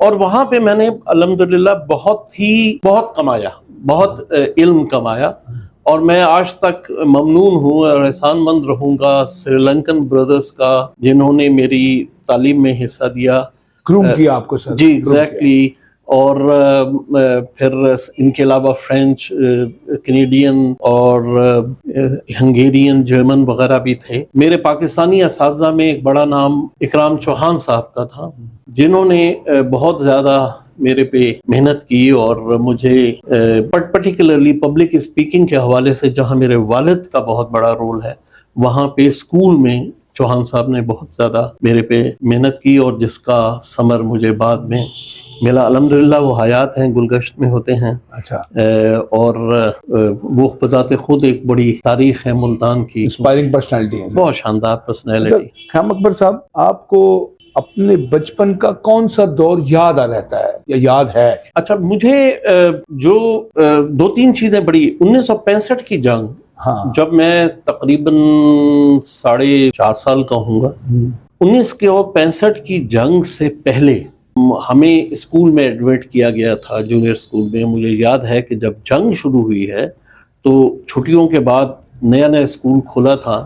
اور وہاں پہ میں نے الحمدللہ بہت کمایا، بہت علم کمایا، اور میں آج تک ممنون ہوں اور احسان مند رہوں گا سری لنکن بردرز کا، جنہوں نے میری تعلیم میں حصہ دیا، گروم کیا آپ کو سر. جی ایگزیکٹلی. اور پھر ان کے علاوہ فرینچ، کینیڈین اور ہنگیرین، جرمن وغیرہ بھی تھے. میرے پاکستانی اساتذہ میں ایک بڑا نام اکرام چوہان صاحب کا تھا، جنہوں نے بہت زیادہ میرے پہ محنت کی، اور مجھے پرٹیکولرلی پبلک اسپیکنگ کے حوالے سے جہاں میرے والد کا بہت بڑا رول ہے، وہاں پہ اسکول میں چوہان صاحب نے بہت زیادہ میرے پہ محنت کی، اور جس کا ثمر مجھے بعد میں ملا. الحمدللہ وہ حیات ہیں، گلگشت میں ہوتے ہیں. اچھا. اور وہ بذات خود ایک بڑی تاریخ ہے ملتان کی، انسپائرنگ پرسنالٹی ہے، بہت شاندار پرسنالٹی. خیام اکبر صاحب، آپ کو اپنے بچپن کا کون سا دور یاد آ رہتا ہے یا یاد ہے؟ اچھا، مجھے جو 2-3 چیزیں بڑی، 1965 کی جنگ، جب میں تقریباً 4.5 سال کا ہوں گا. 1965 کی جنگ سے پہلے ہمیں اسکول میں ایڈمٹ کیا گیا تھا، جونیئر اسکول میں. مجھے یاد ہے کہ جب جنگ شروع ہوئی ہے تو چھٹیوں کے بعد نیا اسکول کھلا تھا،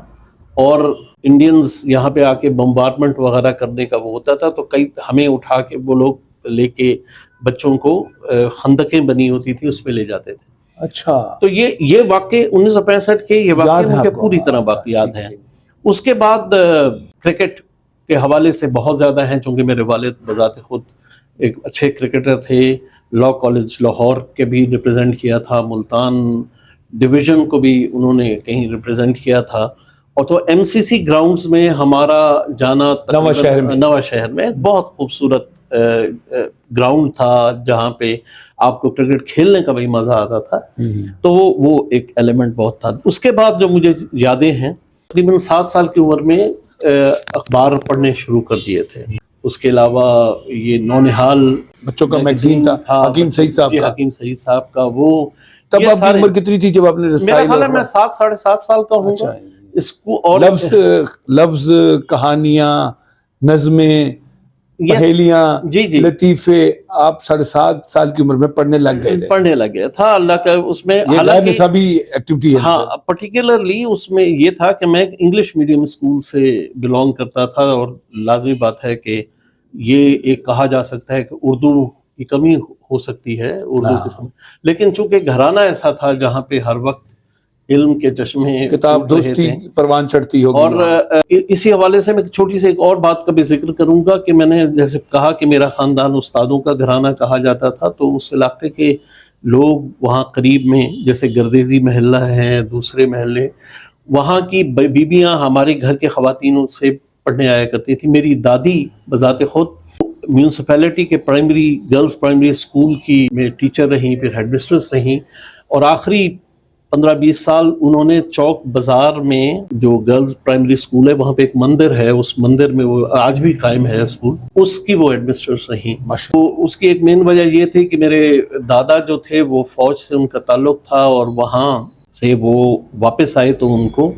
اور انڈینز یہاں پہ آ کے بمبارڈمنٹ وغیرہ کرنے کا وہ ہوتا تھا، تو ہمیں اٹھا کے وہ لوگ لے کے بچوں کو خندقیں بنی ہوتی تھی اس پہ لے جاتے تھے. اچھا. تو یہ واقعے 1965 کے یہ واقعے مجھے پوری طرح باقی یاد ہیں. اس کے بعد کرکٹ کے حوالے سے بہت زیادہ ہیں، چونکہ میرے والد بذات خود ایک اچھے کرکٹر تھے. لاء کالج لاہور کے بھی ریپرزینٹ کیا تھا، ملتان ڈویژن کو بھی انہوں نے کہیں ریپرزینٹ کیا تھا. اور تو ایم سی سی گراؤنڈز میں ہمارا جانا نواں شہر میں بہت خوبصورت گراؤنڈ تھا، جہاں پہ آپ کو کرکٹ کھیلنے کا بھی مزہ آتا تھا. تو وہ ایک ایلیمنٹ بہت تھا. اس کے بعد جو مجھے یادیں ہیں، تقریباً 7 سال کی عمر میں اخبار پڑھنے شروع کر دیے تھے. اس کے علاوہ یہ نونہال بچوں کا میگزین تھا، حکیم سعید صاحب کا. حکیم سعید صاحب کا. وہ تب آپ کی عمر کتنی تھی جب آپ نے میرا خیال ہے میں 7-7.5 سال کا ہوں گا. اس کو اور لفظ، کہانیاں، نظمیں، پہیلیاں، لطیفے آپ 7.5 سال کی عمر میں پڑھنے لگ گئے تھا. اللہ کا اس میں نصابی ایکٹیویٹی ہے. ہاں، پرٹیکولرلی اس میں یہ تھا کہ میں انگلش میڈیم اسکول سے بلونگ کرتا تھا، اور لازمی بات ہے کہ یہ ایک کہا جا سکتا ہے کہ اردو کی کمی ہو سکتی ہے اردو کے سامنے، لیکن چونکہ گھرانہ ایسا تھا جہاں پہ ہر وقت علم کے چشمے کتاب دوستی پروان چڑھتی ہوگی. اور اسی حوالے سے میں چھوٹی سی ایک اور بات کا بھی ذکر کروں گا کہ میں نے جیسے کہا کہ میرا خاندان استادوں کا گھرانہ کہا جاتا تھا، تو اس علاقے کے لوگ وہاں قریب میں جیسے گردیزی محلہ ہیں، دوسرے محلے، وہاں کی بیویاں ہمارے گھر کے خواتین سے پڑھنے آیا کرتی تھی. میری دادی بذات خود میونسپیلٹی کے گرلز پرائمری اسکول کی میں ٹیچر رہیں، پھر ہیڈ مسٹرس رہیں، اور آخری 15-20 سال انہوں نے چوک بازار میں جو گرلز پرائمری اسکول ہے وہاں پہ ایک مندر ہے، اس مندر میں وہ آج بھی قائم ہے اسکول، اس کی وہ ایڈ مسٹرس رہیں. تو اس کی ایک مین وجہ یہ تھی کہ میرے دادا جو تھے وہ فوج سے ان کا تعلق تھا، اور وہاں سے وہ واپس آئے تو ان کو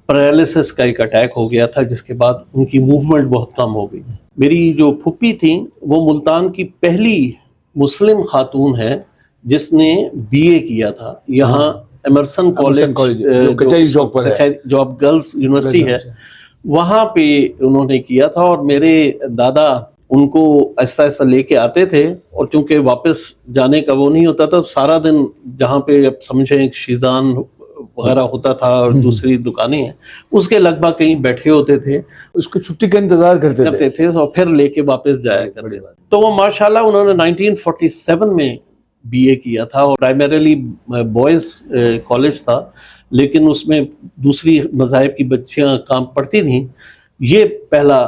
پیرالسس کا ایک اٹیک ہو گیا تھا، جس کے بعد ان کی موومنٹ بہت کم ہو گئی. میری جو پھپھی تھیں وہ ملتان کی پہلی مسلم خاتون ہے جس نے BA کیا تھا یہاں ایمرسن کالج جو اب گرلز یونیورسٹی ہے، وہاں پہ انہوں نے کیا تھا. اور میرے دادا ان کو ایسا لے کے آتے تھے، اور چونکہ واپس جانے کا وہ نہیں ہوتا تھا، سارا دن جہاں پہ اب سمجھیں شیزان وغیرہ ہوتا تھا اور دوسری دکانیں ہیں، اس کے لگ بھگ کہیں بیٹھے ہوتے تھے، اس کو چھٹی کا انتظار کرتے تھے اور پھر لے کے واپس جایا کرتے تھے. تو وہ ماشاءاللہ انہوں نے 1947 میں BA کیا تھا، اور پرائمریلی بوائز کالج تھا، لیکن اس میں دوسری مذاہب کی بچیاں کام پڑھتی تھیں. یہ پہلا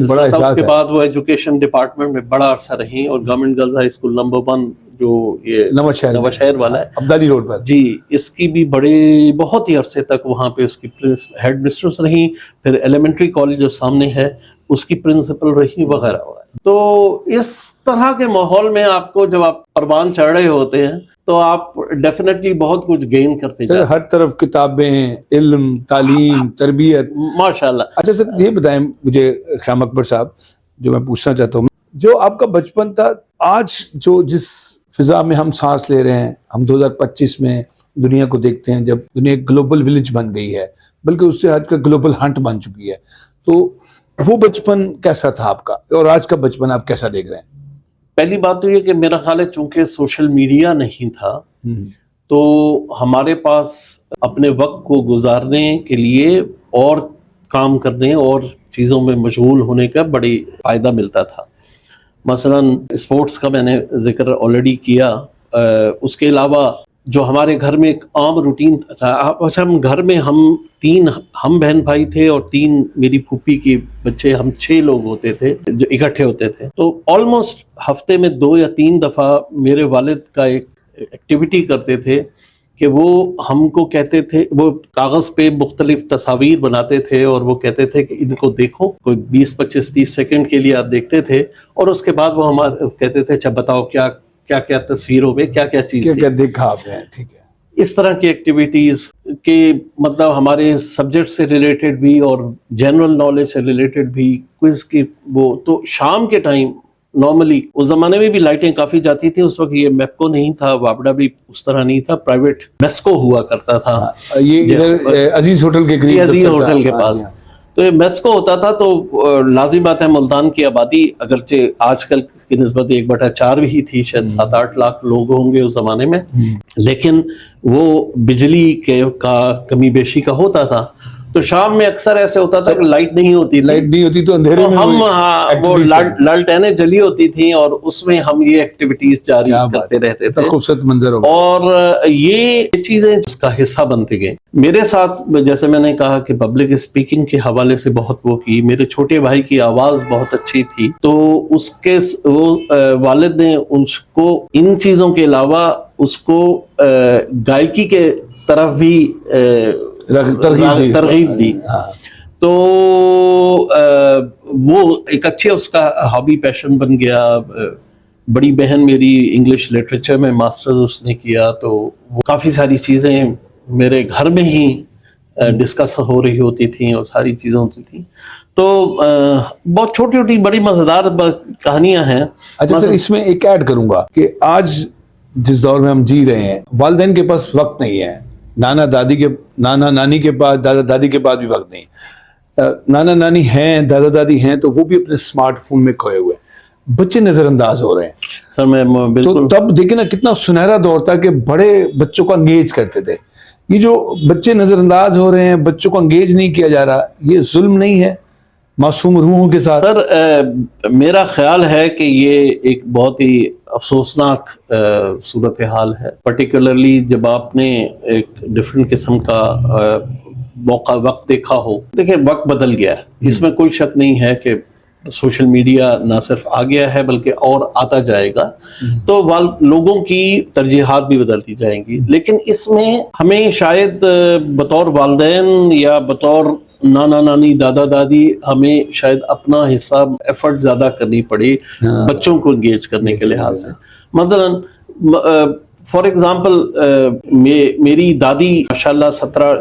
بڑا تھا. اس کے بعد وہ ایجوکیشن ڈپارٹمنٹ میں بڑا عرصہ رہیں، اور government girls high school number 1 جو یہ نواں شہر والا ہے عبدالی روڈ پر، جی، اس کی بھی بہت ہی عرصے تک وہاں پہ اس کی ہیڈ مسٹرس رہیں. پھر ایلیمنٹری کالج جو سامنے ہے اس کی پرنسپل رہی وغیرہ. تو اس طرح کے ماحول میں آپ کو جب آپ پروان چڑھ رہے ہوتے ہیں تو آپ ڈیفینیٹلی بہت کچھ گین کرتے ہیں. ہر طرف کتابیں، علم، تعلیم، تربیت، ماشاءاللہ. اچھا سر، یہ بتائیں مجھے خیام اکبر صاحب، جو میں پوچھنا چاہتا ہوں، جو آپ کا بچپن تھا، آج جو جس فضا میں ہم سانس لے رہے ہیں، ہم 2025 میں دنیا کو دیکھتے ہیں، جب دنیا ایک گلوبل ولیج بن گئی ہے، بلکہ اس سے آج کا گلوبل ہنٹ بن چکی ہے، تو وہ بچپن کیسا تھا آپ کا اور آج کا بچپن آپ کیسا دیکھ رہے ہیں؟ پہلی بات تو یہ کہ میرا خیال ہے چونکہ سوشل میڈیا نہیں تھا تو ہمارے پاس اپنے وقت کو گزارنے کے لیے اور کام کرنے اور چیزوں میں مشغول ہونے کا بڑی فائدہ ملتا تھا. مثلا اسپورٹس کا میں نے ذکر آلریڈی کیا. اس کے علاوہ جو ہمارے گھر میں ایک عام روٹین تھا، اچھا ہم گھر میں ہم بہن بھائی تھے اور 3 میری پھوپھی کے بچے، ہم 6 لوگ ہوتے تھے جو اکٹھے ہوتے تھے. تو آلموسٹ ہفتے میں 2 یا 3 دفعہ میرے والد کا ایک ایکٹیویٹی کرتے تھے کہ وہ ہم کو کہتے تھے، وہ کاغذ پہ مختلف تصاویر بناتے تھے اور وہ کہتے تھے کہ ان کو دیکھو، کوئی 20 25 30 سیکنڈ کے لیے آپ دیکھتے تھے اور اس کے بعد وہ ہمارے کہتے تھے اچھا بتاؤ کیا تصویروں میں کیا چیز تھی، کیا دیکھا آپ نے. ٹھیک ہے. اس طرح کی ایکٹیویٹیز کے مطلب ہمارے سبجیکٹ سے ریلیٹڈ بھی اور جنرل نالج سے ریلیٹڈ بھی کوئز کی وہ. تو شام کے ٹائم نارملی اس زمانے میں بھی لائٹیں کافی جاتی تھیں، اس وقت یہ میپکو نہیں تھا، واپڈا بھی اس طرح نہیں تھا، پرائیویٹ میسکو ہوا کرتا تھا. یہ ادھر عزیز ہوٹل کے قریب، عزیز ہوٹل کے پاس تو یہ میسکو ہوتا تھا. تو لازم بات ہے ملتان کی آبادی اگرچہ آج کل کی نسبت 1/4 بھی تھی، شاید 7-8 لاکھ لوگ ہوں گے اس زمانے میں، لیکن وہ بجلی کا کمی بیشی کا ہوتا تھا. تو شام میں اکثر ایسے ہوتا تھا کہ لائٹ نہیں ہوتی تو اندھیرے میں ہم وہ لالٹینیں جلی ہوتی تھیں اور اس میں ہم یہ ایکٹیویٹیز جاری کرتے رہتے تھے. خوبصورت منظر ہوگا. اور یہ چیزیں اس کا حصہ بنتے گئے. میرے ساتھ جیسے میں نے کہا کہ پبلک اسپیکنگ کے حوالے سے بہت وہ کی. میرے چھوٹے بھائی کی آواز بہت اچھی تھی، تو اس کے وہ والد نے اس کو ان چیزوں کے علاوہ اس کو گائکی کے طرف بھی ترغیب دی. تو وہ ایک اچھے اس کا ہابی پیشن بن گیا. بڑی بہن میری انگلش لٹریچر میں ماسٹرز اس نے کیا، تو وہ کافی ساری چیزیں میرے گھر میں ہی ڈسکس ہو رہی ہوتی تھیں اور ساری چیزیں ہوتی تھیں. تو بہت چھوٹی چھوٹی بڑی مزیدار کہانیاں ہیں. اچھا سر، اس میں ایک ایڈ کروں گا کہ آج جس دور میں ہم جی رہے ہیں، والدین کے پاس وقت نہیں ہے، نانا نانی کے پاس، دادا دادی کے پاس بھی وقت نہیں. نانا نانی ہیں، دادا دادی ہیں، تو وہ بھی اپنے اسمارٹ فون میں کھوئے ہوئے، بچے نظر انداز ہو رہے ہیں. سر میں بالکل، تو تب دیکھیں نا کتنا سنہرا دور تھا کہ بڑے بچوں کو انگیج کرتے تھے. یہ جو بچے نظر انداز ہو رہے ہیں، بچوں کو انگیج نہیں کیا جا رہا، یہ ظلم نہیں ہے معصوم روحوں کے ساتھ؟ سر میرا خیال ہے کہ یہ ایک بہت ہی افسوسناک صورتحال ہے، پرٹیکولرلی جب آپ نے ایک ڈفرینٹ قسم کا وقت دیکھا ہو. دیکھیں وقت بدل گیا ہے، اس میں کوئی شک نہیں ہے کہ سوشل میڈیا نہ صرف آ گیا ہے بلکہ اور آتا جائے گا، تو لوگوں کی ترجیحات بھی بدلتی جائیں گی. لیکن اس میں ہمیں شاید بطور والدین یا بطور نانا نانی دادا دادی ہمیں شاید اپنا حصہ ایفرٹ زیادہ کرنی پڑے بچوں کو انگیج کرنے کے لحاظ سے. مثلا فار ایگزامپل میری دادی ماشاءاللہ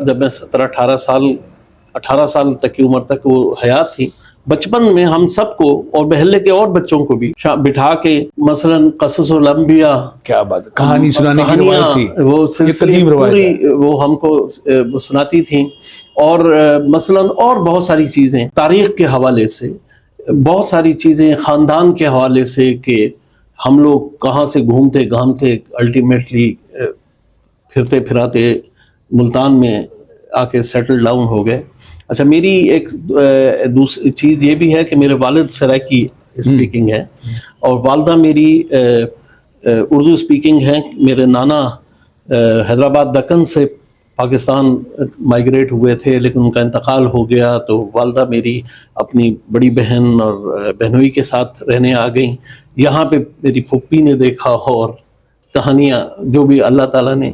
جب میں 18 سال تک کی عمر تک وہ حیات تھی، بچپن میں ہم سب کو اور محلے کے اور بچوں کو بھی بٹھا کے مثلا قصص الانبیاء، کیا بات ہے، کہانی سنانے کی روایت تھی، وہ سلسلے پوری وہ ہم کو سناتی تھیں. اور مثلا اور بہت ساری چیزیں تاریخ کے حوالے سے، بہت ساری چیزیں خاندان کے حوالے سے کہ ہم لوگ کہاں سے گھومتے گھامتے الٹیمیٹلی پھرتے پھراتے ملتان میں آ کے سیٹل ڈاؤن ہو گئے. اچھا میری ایک دوسری چیز یہ بھی ہے کہ میرے والد سرائکی اسپیکنگ ہے اور والدہ میری اردو اسپیکنگ ہیں. میرے نانا حیدرآباد دکن سے پاکستان مائیگریٹ ہوئے تھے لیکن ان کا انتقال ہو گیا، تو والدہ میری اپنی بڑی بہن اور بہنوئی کے ساتھ رہنے آ گئیں. یہاں پہ میری پھوپھی نے دیکھا اور کہانیاں جو بھی اللہ تعالیٰ نے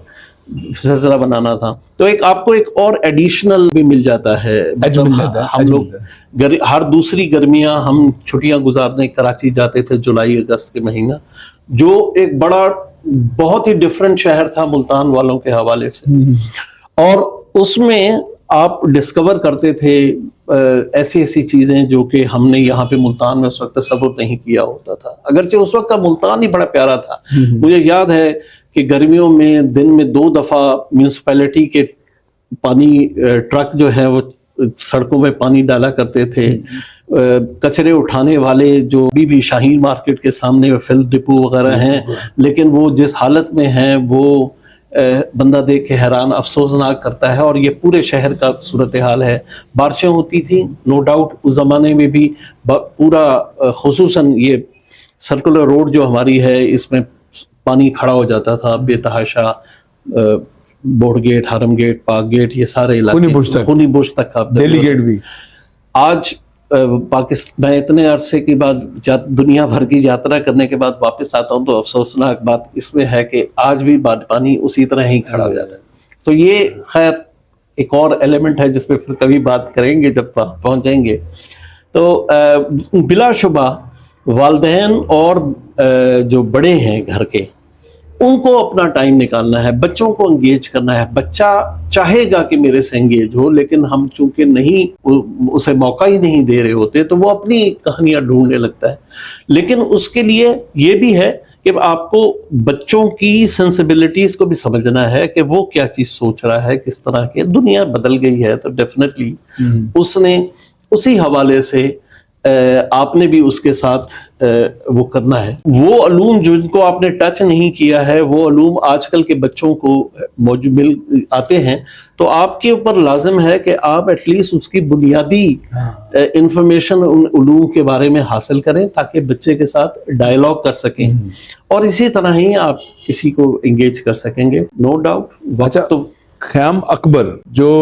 سلسلہ بنانا تھا، تو ایک آپ کو ایک اور ایڈیشنل بھی مل جاتا ہے. ہم لوگ ہر دوسری گرمیاں ہم چھٹیاں گزارنے کراچی جاتے تھے، جولائی اگست کے مہینہ، جو ایک بڑا بہت ہی ڈفرینٹ شہر تھا ملتان والوں کے حوالے سے. اور اس میں آپ ڈسکور کرتے تھے ایسی ایسی چیزیں جو کہ ہم نے یہاں پہ ملتان میں اس وقت تصور نہیں کیا ہوتا تھا. اگرچہ اس وقت کا ملتان ہی بڑا پیارا تھا. مجھے یاد ہے کہ گرمیوں میں دن میں 2 دفعہ میونسپیلٹی کے پانی ٹرک جو ہے وہ سڑکوں میں پانی ڈالا کرتے تھے. کچرے اٹھانے والے جو ابھی بھی شاہین مارکیٹ کے سامنے فل ڈپو وغیرہ ہیں، لیکن وہ جس حالت میں ہیں وہ بندہ دیکھ کے حیران افسوسناک کرتا ہے. اور یہ پورے شہر کا صورتحال ہے. بارشیں ہوتی تھیں نو ڈاؤٹ اس زمانے میں بھی پورا، خصوصاً یہ سرکولر روڈ جو ہماری ہے اس میں پانی کھڑا ہو جاتا تھا بے تحاشا. بورڈ گیٹ، حرم گیٹ، پاک گیٹ، یہ سارے علاقے خونی بش تک، دہلی گیٹ بھی. آج پاکستان میں اتنے عرصے کے بعد دنیا بھر کی یاترا کرنے کے بعد واپس آتا ہوں تو افسوسناک بات اس میں ہے کہ آج بھی پانی اسی طرح ہی کھڑا ہو جاتا ہے. تو یہ خیر ایک اور ایلیمنٹ ہے جس پہ پھر کبھی بات کریں گے جب پہنچیں گے. تو بلا شبہ والدین اور جو بڑے ہیں گھر کے، ان کو اپنا ٹائم نکالنا ہے، بچوں کو انگیج کرنا ہے. بچہ چاہے گا کہ میرے سے انگیج ہو، لیکن ہم چونکہ نہیں اسے موقع ہی نہیں دے رہے ہوتے تو وہ اپنی کہانیاں ڈھونڈنے لگتا ہے. لیکن اس کے لیے یہ بھی ہے کہ آپ کو بچوں کی سینسیبلٹیز کو بھی سمجھنا ہے کہ وہ کیا چیز سوچ رہا ہے، کس طرح کے. دنیا بدل گئی ہے تو ڈیفینیٹلی اس نے اسی حوالے سے آپ نے بھی اس کے ساتھ وہ کرنا ہے. وہ علوم جن کو آپ نے ٹچ نہیں کیا ہے، وہ علوم آج کل کے بچوں کو مل آتے ہیں، تو آپ کے اوپر لازم ہے کہ آپ ایٹ لیسٹ اس کی بنیادی انفارمیشن ان علوم کے بارے میں حاصل کریں تاکہ بچے کے ساتھ ڈائیلاگ کر سکیں، اور اسی طرح ہی آپ کسی کو انگیج کر سکیں گے. No doubt. اچھا، خیام اکبر جو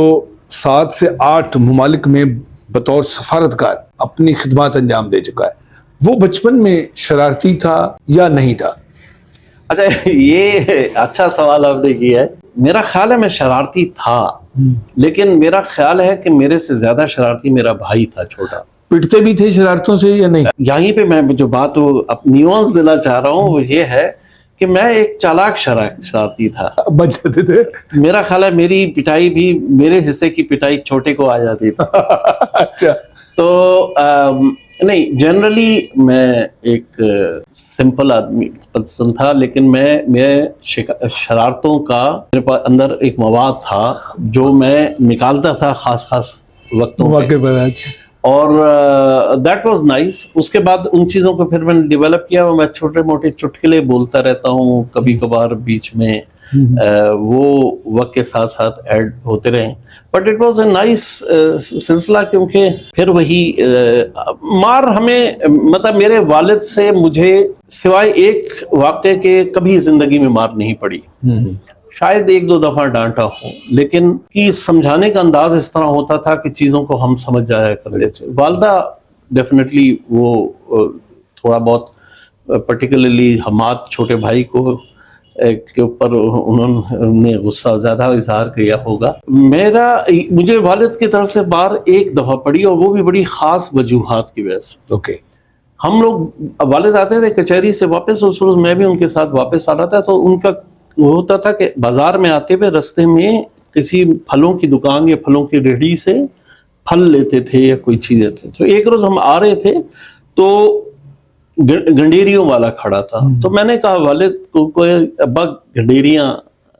7 سے 8 ممالک میں بطور سفارتکار اپنی خدمات انجام دے چکا ہے، وہ بچپن میں شرارتی تھا یا نہیں تھا؟ اچھا، یہ اچھا سوال آپ نے کیا ہے. میرا خیال ہے میں شرارتی تھا، لیکن میرا خیال ہے کہ میرے سے زیادہ شرارتی میرا بھائی تھا چھوٹا. پٹتے بھی تھے شرارتوں سے یا نہیں؟ یہیں پہ میں جو بات نیوانس دینا چاہ رہا ہوں وہ یہ ہے کہ میں ایک چالاک شرارتی تھا. بچ جاتے تھے؟ میرا خیال ہے میری پٹائی بھی، میرے حصے کی پٹائی چھوٹے کو آ جاتی تھی. اچھا. تو نہیں، جنرلی میں ایک سمپل آدمی پسند تھا، لیکن میں شرارتوں کا میرے پاس اندر ایک مواد تھا جو میں نکالتا تھا خاص وقتوں پہ، اور دیٹ واز نائس. اس کے بعد ان چیزوں کو پھر میں نے ڈیولپ کیا، اور میں چھوٹے موٹے چٹکلے بولتا رہتا ہوں کبھی کبھار بیچ میں، وہ وقت کے ساتھ ساتھ ایڈ ہوتے رہے. But it was a nice سلسلہ، کیونکہ پھر وہی مار ہمیں، مطلب میرے والد سے مجھے سوائے ایک واقعے کے کبھی زندگی میں مار نہیں پڑی. شاید 1-2 دفعہ ڈانٹا ہو، لیکن کی سمجھانے کا انداز اس طرح ہوتا تھا کہ چیزوں کو ہم سمجھ جایا کرتے تھے. والدہ ڈیفینیٹلی وہ تھوڑا بہت پرٹیکولرلی حماد چھوٹے بھائی کو کے اوپر انہوں نے غصہ زیادہ اظہار کیا ہوگا. مجھے والد کی طرف سے بار ایک دفعہ پڑی، اور وہ بھی بڑی خاص وجوہات کی وجہ سے. اوکے. ہم لوگ والد آتے تھے کچہری سے واپس، اس روز میں بھی ان کے ساتھ واپس آ رہا تھا، تو ان کا وہ ہوتا تھا کہ بازار میں آتے ہوئے رستے میں کسی پھلوں کی دکان یا پھلوں کی ریڑھی سے پھل لیتے تھے یا کوئی چیز لیتے تھے. ایک روز ہم آ رہے تھے تو گنڈیریوں والا کھڑا تھا، تو میں نے کہا والد کو ابا گنڈیریاں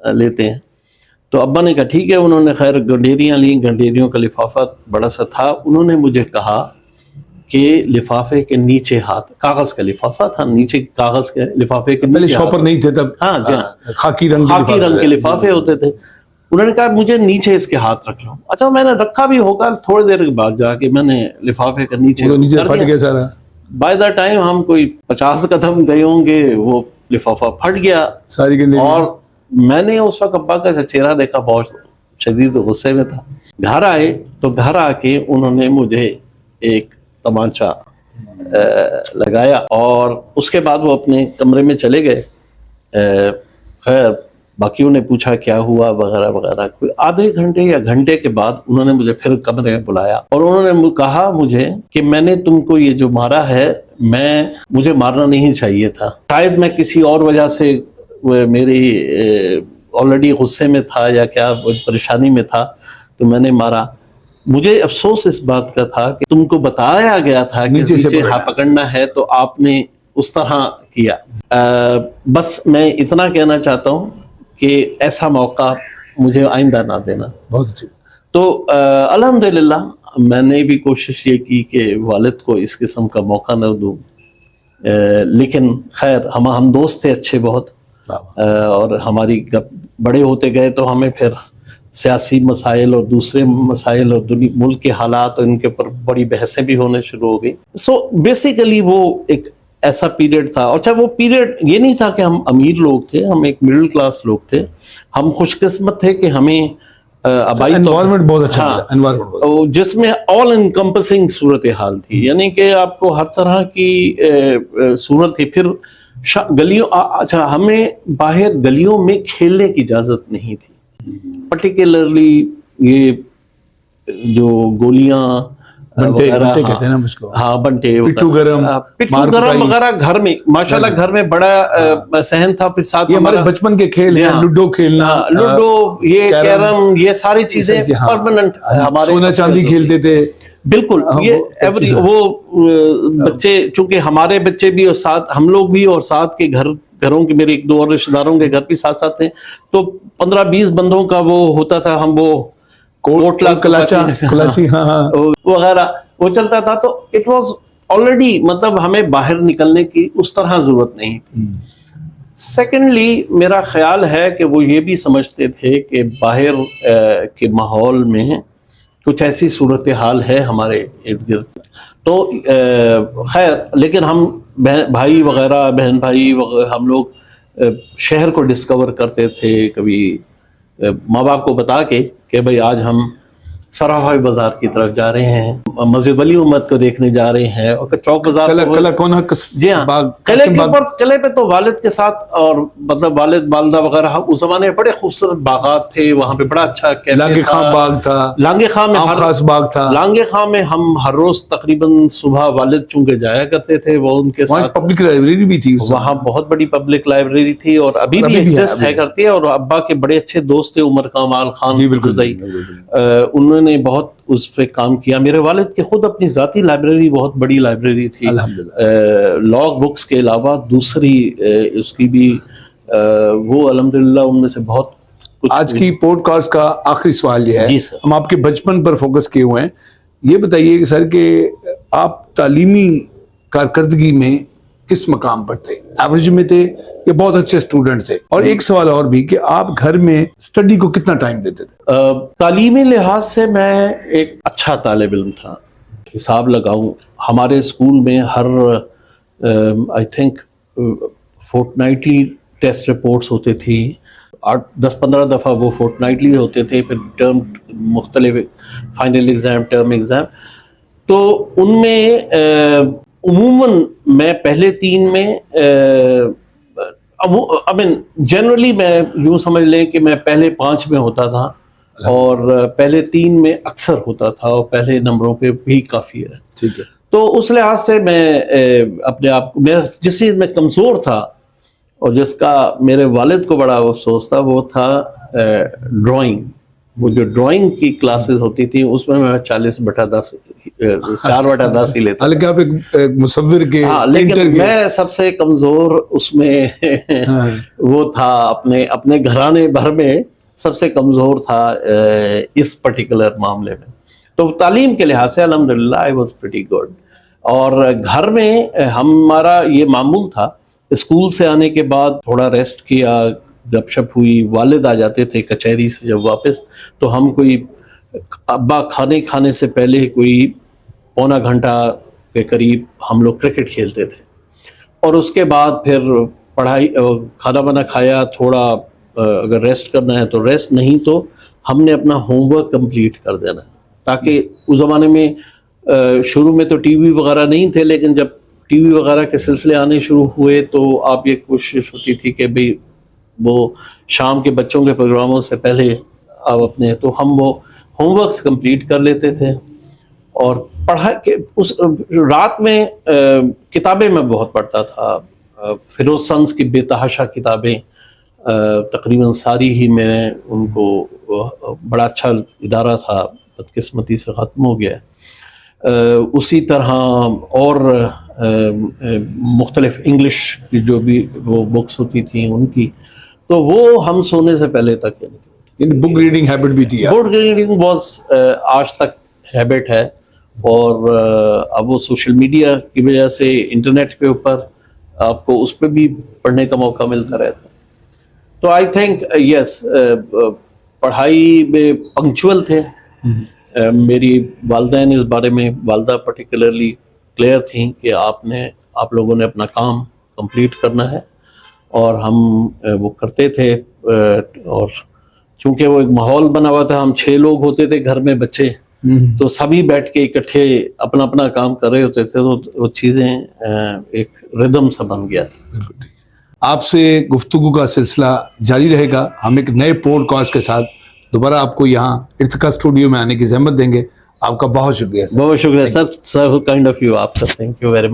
لیتے ہیں. تو ابا نے کہا ٹھیک ہے. انہوں نے خیر گنڈیریاں لیں. گنڈیریوں کا لفافہ بڑا سا تھا. انہوں نے مجھے کہا کہ لفافے کے نیچے ہاتھ، کاغذ کا لفافہ تھا، نیچے کاغذ کے لفافے کے نیچے شاپر نہیں تھے تب، ہاں خاکی رنگ کے لفافے ہوتے تھے. انہوں نے کہا مجھے نیچے اس کے ہاتھ رکھ لو. اچھا، میں نے رکھا بھی ہوگا. تھوڑی دیر کے بعد جا کے میں نے لفافے کے نیچے پھٹ گیا سارا. بائی دا ٹائم ہم کوئی 50 قدم گئے ہوں گے، وہ لفافہ پھٹ گیا ساری. اور میں نے اس وقت ابا کا چہرہ دیکھا، بہت شدید غصے میں تھا. گھر آئے تو گھر آ کے انہوں نے مجھے ایک تمانچہ لگایا، اور اس کے بعد وہ اپنے کمرے میں چلے گئے. خیر باقیوں نے پوچھا کیا ہوا وغیرہ وغیرہ. کوئی آدھے گھنٹے یا گھنٹے کے بعد انہوں نے مجھے پھر کمرے میں بلایا، اور انہوں نے کہا مجھے کہ میں نے تم کو یہ جو مارا ہے، مجھے مارنا نہیں چاہیے تھا. شاید میں کسی اور وجہ سے میری آلریڈی غصے میں تھا یا کیا پریشانی میں تھا، تو میں نے مارا. مجھے افسوس اس بات کا تھا کہ تم کو بتایا گیا تھا کہ نیچے پکڑنا ہے تو آپ نے اس طرح کیا. بس میں اتنا کہنا چاہتا ہوں کہ ایسا موقع مجھے آئندہ نہ دینا. بہت اچھی. تو الحمدللہ میں نے بھی کوشش یہ کی کہ والد کو اس قسم کا موقع نہ دوں. لیکن خیر ہم دوست تھے اچھے بہت, اور ہماری بڑے ہوتے گئے تو ہمیں پھر سیاسی مسائل اور دوسرے مسائل اور ملک کے حالات اور ان کے اوپر بڑی بحثیں بھی ہونے شروع ہو گئی. سو بیسیکلی وہ ایک ایسا پیریڈ تھا. اور اچھا وہ پیریڈ یہ نہیں تھا کہ ہم امیر لوگ تھے, ہم ایک مڈل کلاس لوگ تھے. ہم خوش قسمت تھے کہ ہمیں انوائرمنٹ بہت اچھا, جس میں آل انکمپسنگ صورتحال تھی, یعنی کہ آپ کو ہر طرح کی صورت تھی. پھر گلیوں, اچھا ہمیں باہر گلیوں میں کھیلنے کی اجازت نہیں تھی. پرٹیکولرلی یہ جو گولیاں وغیرہ, ہاں بنٹے, پٹھو گرم وغیرہ گھر میں ماشاءاللہ گھر میں بڑا صحن تھا. پھر ساتھ ہمارے بچپن کے کھیل ہیں, لوڈو کھیلنا, لوڈو, یہ کیرم, یہ ساری چیزیں پرماننٹ ہمارے. سونا چاندی کھیلتے تھے بالکل. یہ وہ بچے, چونکہ ہمارے بچے بھی اور ساتھ ہم لوگ بھی, اور ساتھ کے گھروں کے میرے ایک دو اور رشتہ داروں کے گھر بھی ساتھ ساتھ تھے, تو 15-20 بندوں کا وہ ہوتا تھا. ہم وہ کوٹلا کلاچی وغیرہ وہ چلتا تھا. تو اٹ واز آلریڈی, مطلب ہمیں باہر نکلنے کی اس طرح ضرورت نہیں تھی. سیکنڈلی میرا خیال ہے کہ وہ یہ بھی سمجھتے تھے کہ باہر کے ماحول میں کچھ ایسی صورتحال ہے ہمارے ارد گرد. تو خیر, لیکن ہم بھائی وغیرہ, بہن بھائی وغیرہ, ہم لوگ شہر کو ڈسکور کرتے تھے, کبھی ماں باپ کو بتا کے کہ بھئی آج ہم سرافا بازار کی طرف جا رہے ہیں, مسجد ولی امت کو دیکھنے جا رہے ہیں, اور چوک بازار. جی ہاں, قلعے کے اوپر, قلعے پہ تو والد کے ساتھ, اور مطلب والد والدہ وغیرہ, اس زمانے میں بڑے خوبصورت باغات تھے وہاں پہ, بڑا اچھا لانگے خان باغ تھا, لانگے خان میں خاص باغ تھا. لانگے خان میں ہم ہر روز تقریباً صبح والد چونکہ جایا کرتے تھے, وہ ان کے ساتھ پبلک لائبریری بھی تھی, وہاں بہت بڑی پبلک لائبریری تھی, اور ابھی بھی ایگزسٹ ہے کرتی ہے. اور ابا کے بڑے اچھے دوست تھے عمر کمال خان قزئی, انہوں نے بہت اس پہ کام کیا. میرے والد کے خود اپنی ذاتی لائبریری بہت بڑی لائبریری تھی, لاگ بکس کے علاوہ دوسری اس کی بھی, وہ الحمدللہ ان میں سے بہت. آج کی پوڈ کاسٹ کا آخری سوال یہ ہے, ہم آپ کے بچپن پر فوکس کیے ہوئے ہیں. یہ بتائیے کہ سر کہ آپ تعلیمی کارکردگی میں کس مقام پر تھے؟ ایوریج میں تھے یا بہت اچھے اسٹوڈنٹ تھے؟ اور ایک سوال اور بھی کہ آپ گھر میں اسٹڈی کو کتنا ٹائم دیتے تھے؟ تعلیمی لحاظ سے میں ایک اچھا طالب علم تھا. حساب لگاؤں, ہمارے اسکول میں ہر I think fortnightly test reports ہوتے تھی, 8-10-15 دفعہ وہ فورٹ نائٹلی ہوتے تھے, پھر ٹرم مختلف فائنل ایگزام, ٹرم ایگزام. تو ان میں عموماً میں پہلے 3 میں جنرلی میں یوں سمجھ لیں کہ میں پہلے 5 میں ہوتا تھا, اور پہلے 3 میں اکثر ہوتا تھا, اور پہلے نمبروں پہ بھی کافی ہے. ٹھیک ہے. تو اس لحاظ سے میں اپنے آپ کو, میں جس چیز میں کمزور تھا اور جس کا میرے والد کو بڑا افسوس تھا, وہ تھا ڈرائنگ. وہ جو ڈرائنگ کی کلاسز ہوتی تھی اس میں 40/10 4/10 ہی لیتا. حالانکہ آپ ایک مصور کے, لیکن میں سب سے کمزور اس میں وہ تھا, اپنے گھرانے بھر میں سب سے کمزور تھا اس پرٹیکولر معاملے میں. تو تعلیم کے لحاظ سے الحمدللہ آئی واز پریٹی گڈ. اور گھر میں ہمارا یہ معمول تھا, اسکول سے آنے کے بعد تھوڑا ریسٹ کیا, گپ شپ ہوئی, والد آ جاتے تھے کچہری سے جب واپس, تو ہم کوئی ابا کھانے سے پہلے کوئی پونا گھنٹہ کے قریب ہم لوگ کرکٹ کھیلتے تھے. اور اس کے بعد پھر پڑھائی, کھانا وانا کھایا, تھوڑا اگر ریسٹ کرنا ہے تو ریسٹ, نہیں تو ہم نے اپنا ہوم ورک کمپلیٹ کر دینا. تاکہ اس زمانے میں شروع میں تو ٹی وی وغیرہ نہیں تھے, لیکن جب ٹی وی وغیرہ کے سلسلے آنے شروع ہوئے تو آپ یہ کوشش ہوتی تھی کہ بھئی وہ شام کے بچوں کے پروگراموں سے پہلے آپ اپنے, تو ہم وہ ہوم ورکس کمپلیٹ کر لیتے تھے. اور پڑھائی کے اس رات میں کتابیں میں بہت پڑھتا تھا. فیروز سنز کی بے تحاشا کتابیں تقریباً ساری ہی میں نے ان کو وہ بڑا اچھا ادارہ تھا، بدقسمتی سے ختم ہو گیا. اسی طرح اور مختلف انگلش کی جو بھی وہ بکس ہوتی تھیں ان کی، تو وہ ہم سونے سے پہلے تک بک ریڈنگ ہیبٹ بھی تھی. بک ریڈنگ واز آج تک ہیبٹ ہے. اور اب وہ سوشل میڈیا کی وجہ سے انٹرنیٹ کے اوپر آپ کو اس پہ بھی پڑھنے کا موقع ملتا رہتا ہے. تو آئی تھنک یس، پڑھائی میں پنکچول تھے. میری والدین اس بارے میں، والدہ پرٹیکولرلی کلیئر تھیں کہ آپ لوگوں نے اپنا کام کمپلیٹ کرنا ہے، اور ہم وہ کرتے تھے. اور چونکہ وہ ایک ماحول بنا ہوا تھا، ہم 6 لوگ ہوتے تھے گھر میں بچے، تو سبھی بیٹھ کے اکٹھے اپنا اپنا کام کر رہے ہوتے تھے، تو وہ چیزیں ایک ردم سا بن گیا تھا. آپ سے گفتگو کا سلسلہ جاری رہے گا. ہم ایک نئے پوڈ کاسٹ کے ساتھ دوبارہ آپ کو یہاں ارتقا اسٹوڈیو میں آنے کی زحمت دیں گے. آپ کا بہت شکریہ سر. بہت شکریہ سر، کائنڈ آف یو. آپ کا تھینک یو ویری مچ.